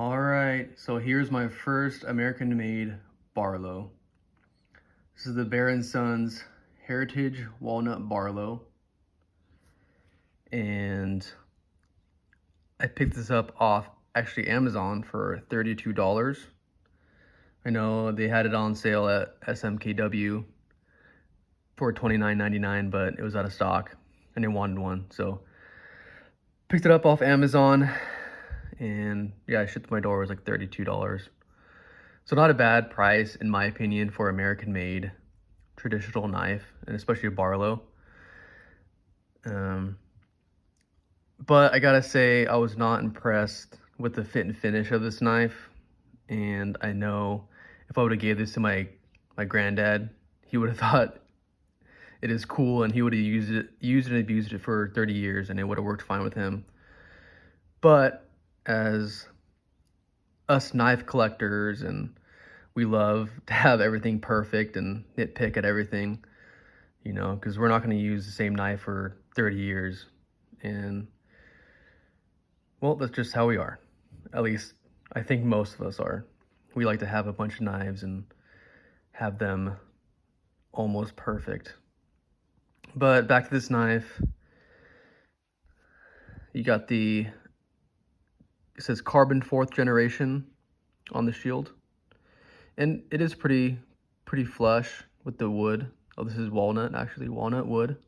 All right, so here's my first American-made Barlow. This is the Bear & Sons Heritage Walnut Barlow. And I picked this up off actually Amazon for $32. I know they had it on sale at SMKW for $29.99, but it was out of stock and they wanted one. So picked it up off Amazon and yeah, shipped to my door. It was like $32. So not a bad price in my opinion for American-made traditional knife, and especially a Barlow. But I gotta say, I was not impressed with the fit and finish of this knife. And I know if I would have gave this to my granddad, he would have thought it is cool and he would have used and abused it for 30 years and it would have worked fine with him. But as us knife collectors, and we love to have everything perfect and nitpick at everything, you know, because we're not going to use the same knife for 30 years. And well, that's just how we are. At least I think most of us are. We like to have a bunch of knives and have them almost perfect. But back to this knife. You got it says carbon 4th generation on the shield. And it is pretty flush with the wood. Oh, this is walnut, actually, walnut wood.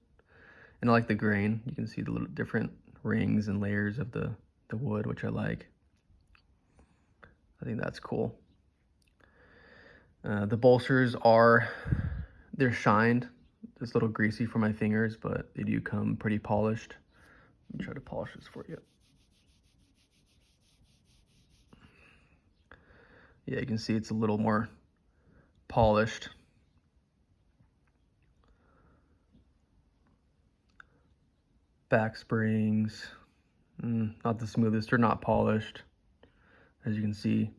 And I like the grain. You can see the little different rings and layers of the wood, which I like. I think that's cool. The bolsters they're shined. It's a little greasy for my fingers, but they do come pretty polished. Let me try to polish this for you. Yeah, you can see it's a little more polished. Back springs, not the smoothest. They're not polished. As you can see,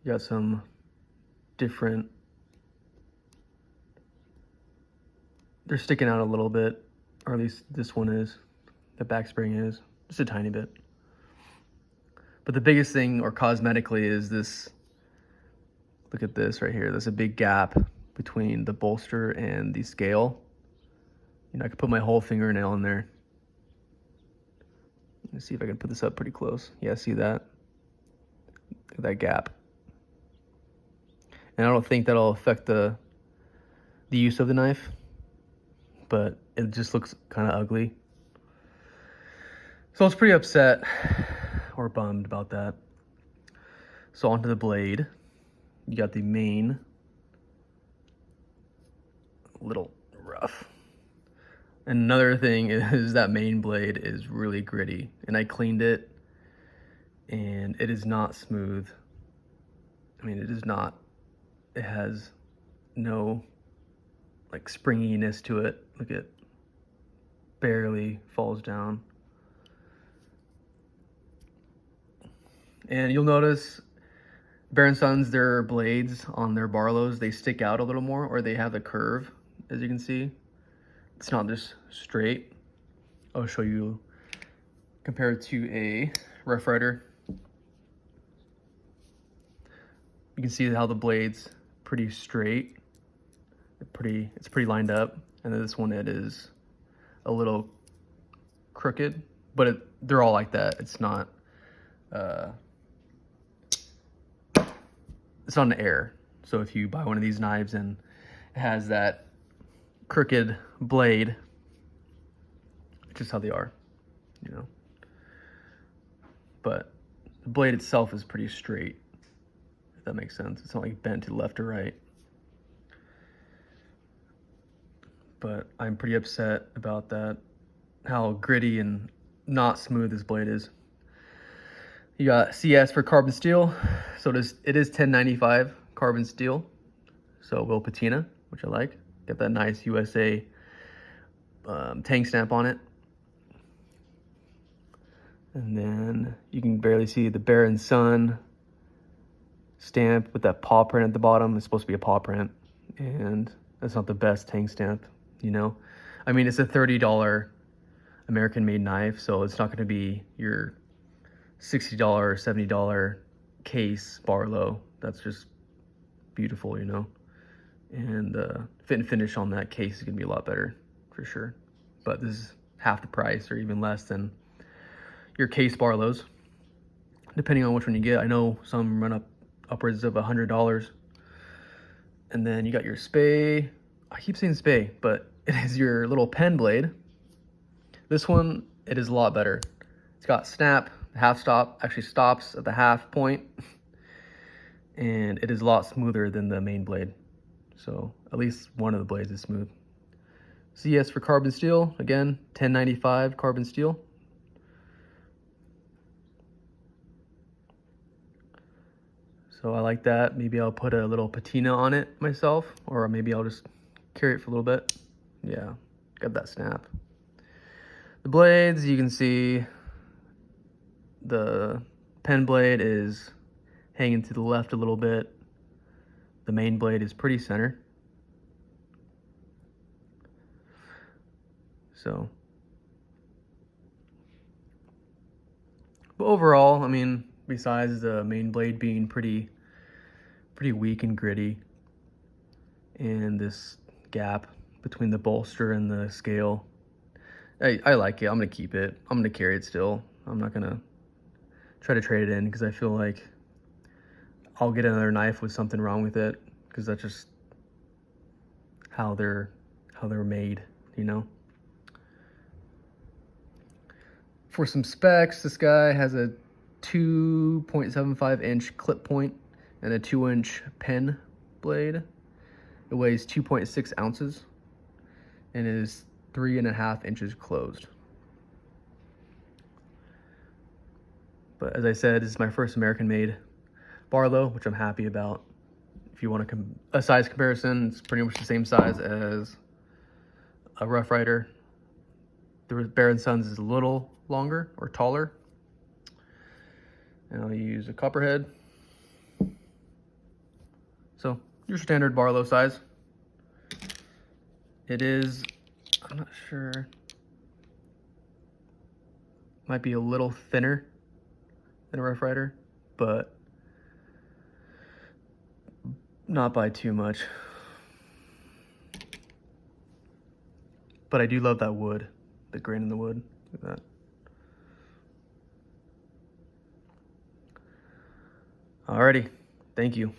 you got some different, they're sticking out a little bit, or at least this one is. The back spring is, just a tiny bit. But the biggest thing, or cosmetically, is this. Look at this right here. There's a big gap between the bolster and the scale. You know, I could put my whole fingernail in there. Let's see if I can put this up pretty close. Yeah, see that? Look at that gap. And I don't think that'll affect the use of the knife, but it just looks kind of ugly. So I was pretty upset or bummed about that. So onto the blade. You got the main, a little rough. And another thing is that main blade is really gritty, and I cleaned it and it is not smooth. I mean, it is not. It has no like springiness to it. Look, it barely falls down. And you'll notice Bear & Sons, their blades on their Barlows, they stick out a little more, or they have a curve, as you can see. It's not just straight. I'll show you compared to a Rough Rider. You can see how the blade's pretty straight. It's pretty lined up. And then this one, it is a little crooked, but they're all like that. It's not an error. So if you buy one of these knives and it has that crooked blade, it's just how they are, you know. But the blade itself is pretty straight, if that makes sense. It's not like bent to the left or right. But I'm pretty upset about that, how gritty and not smooth this blade is. You got CS for carbon steel. So it is 1095 carbon steel. So will patina, which I like. Got that nice U.S.A. Tank stamp on it. And then you can barely see the Bear & Son stamp with that paw print at the bottom. It's supposed to be a paw print. And that's not the best tank stamp, you know. I mean, it's a $30 American-made knife, so it's not going to be your $60, $70 case Barlow. That's just beautiful, you know. And fit and finish on that case is gonna be a lot better for sure. But this is half the price or even less than your case Barlows, depending on which one you get. I know some run upwards of $100. And then you got your spay. I keep saying spay, but it is your little pen blade. This one, it is a lot better. It's got snap, half stop, actually stops at the half point, and it is a lot smoother than the main blade. So at least one of the blades is smooth. CS for carbon steel, again, 1095 carbon steel. So I like that. Maybe I'll put a little patina on it myself, or maybe I'll just carry it for a little bit. Yeah, got that snap. The blades, you can see the pen blade is hanging to the left a little bit. The main blade is pretty center. So, but overall, I mean, besides the main blade being pretty weak and gritty, and this gap between the bolster and the scale, I like it. I'm gonna keep it. I'm gonna carry it still. I'm not gonna try to trade it in because I feel like I'll get another knife with something wrong with it, because that's just how they're made, you know. For some specs, this guy has a 2.75 inch clip point and a 2-inch pen blade. It weighs 2.6 ounces and is 3.5 inches closed. But as I said, this is my first American-made Barlow, which I'm happy about. If you want a size comparison, it's pretty much the same size as a Rough Rider. The Bear & Sons is a little longer or taller. And I'll use a copperhead. So your standard Barlow size. It is, I'm not sure, might be a little thinner than a Rough Rider, but not by too much. But I do love that wood, the grain in the wood. Look at that. Alrighty, thank you.